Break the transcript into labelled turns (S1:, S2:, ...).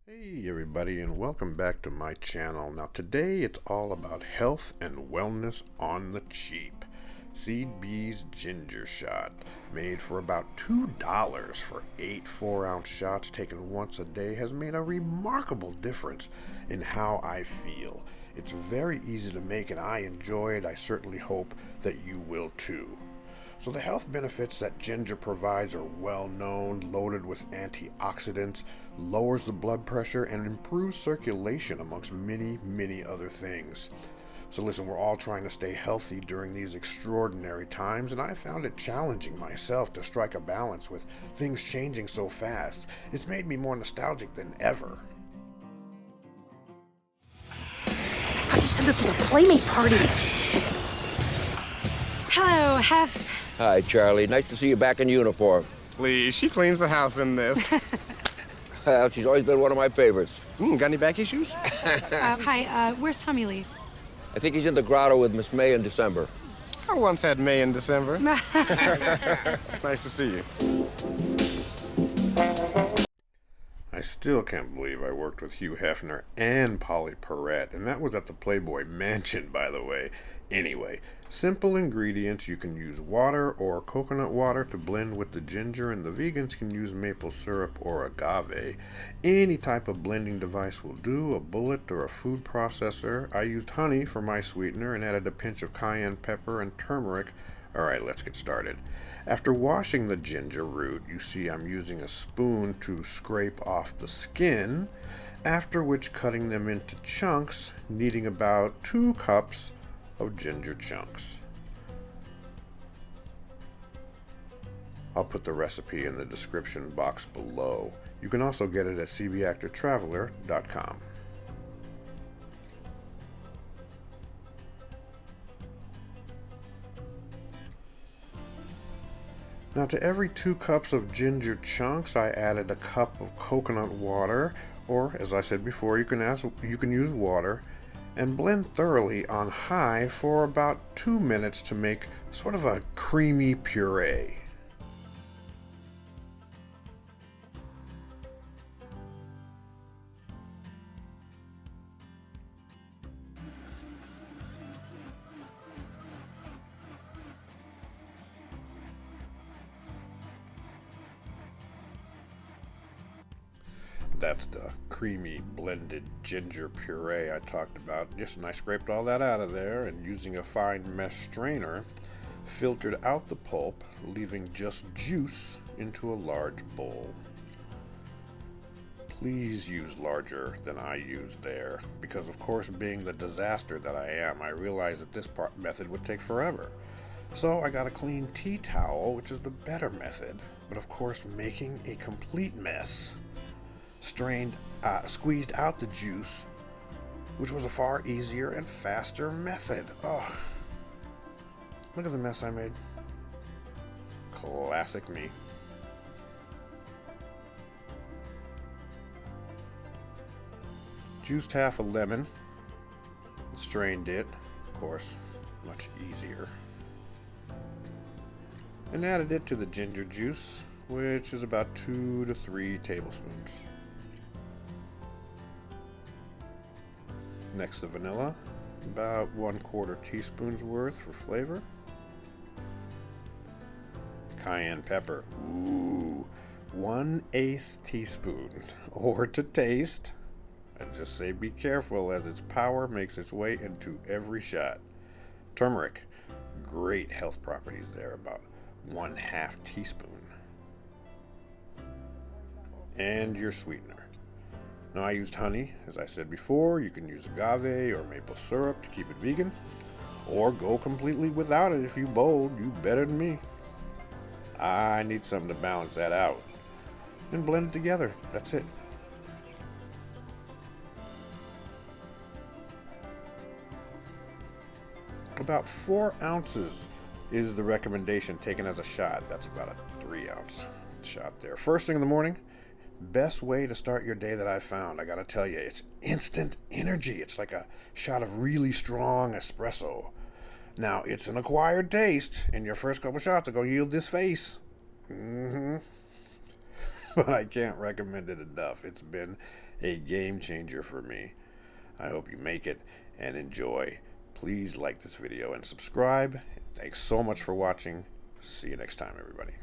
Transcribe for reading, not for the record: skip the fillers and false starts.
S1: Hey everybody, and welcome back to my channel. Now today it's all about health and wellness on the cheap. Seed Bee's Ginger Shot, made for about $2 for 8 4-ounce shots taken once a day, has made a remarkable difference in how I feel. It's very easy to make and I enjoy it. I certainly hope that you will too. So the health benefits that ginger provides are well known, loaded with antioxidants, lowers the blood pressure, and improves circulation amongst many other things. So listen, we're all trying to stay healthy during these extraordinary times, and I found it challenging myself to strike a balance with things changing so fast. It's made me more nostalgic than ever.
S2: I thought you said this was a playmate party. Hello, Hef.
S3: Hi, Charlie. Nice to see you back in uniform.
S4: Please, she cleans the house in this.
S3: Well, she's always been one of my favorites.
S4: Got any back issues?
S2: Hi, where's Tommy Lee?
S3: I think he's in the grotto with Miss May in December.
S4: I once had May in December. Nice to see you.
S1: I still can't believe I worked with Hugh Hefner and Polly Perrette, and that was at the Playboy Mansion, by the way. Anyway, simple ingredients. You can use water or coconut water to blend with the ginger, and the vegans can use maple syrup or agave. Any type of blending device will do, a bullet or a food processor. I used honey for my sweetener and added a pinch of cayenne pepper and turmeric. Alright, let's get started. After washing the ginger root, you see I'm using a spoon to scrape off the skin, after which cutting them into chunks, needing about 2 cups of ginger chunks. I'll put the recipe in the description box below. You can also get it at cbactortraveler.com. Now to every 2 cups of ginger chunks, I added a cup of coconut water, or as I said before, you can use water, and blend thoroughly on high for about 2 minutes to make sort of a creamy puree. That's the creamy blended ginger puree I talked about. And I scraped all that out of there, and using a fine mesh strainer, filtered out the pulp, leaving just juice into a large bowl. Please use larger than I used there, because of course, being the disaster that I am, I realized that this method would take forever. So I got a clean tea towel, which is the better method, but of course making a complete mess. Squeezed out the juice, which was a far easier and faster method. Oh, look at the mess I made. Classic me. Juiced half a lemon, strained it, of course, much easier, and added it to the ginger juice, which is about 2 to 3 tablespoons. Next, the vanilla, about 1/4 teaspoon's worth for flavor. Cayenne pepper, ooh, 1/8 teaspoon, or to taste. I just say be careful, as its power makes its way into every shot. Turmeric, great health properties there, about 1/2 teaspoon. And your sweetener. Now I used honey, as I said before. You can use agave or maple syrup to keep it vegan, or go completely without it if you bold. You better than me. I need something to balance that out. And blend it together. That's it. About 4 ounces is the recommendation taken as a shot. That's about a 3-ounce shot there. First thing in the morning, best way to start your day that I've found. I gotta tell you, it's instant energy. It's like a shot of really strong espresso. Now, it's an acquired taste, and your first couple shots are gonna yield this face. but I can't recommend it enough. It's been a game changer for me. I hope you make it and enjoy. Please like this video and subscribe. Thanks so much for watching. See you next time, everybody.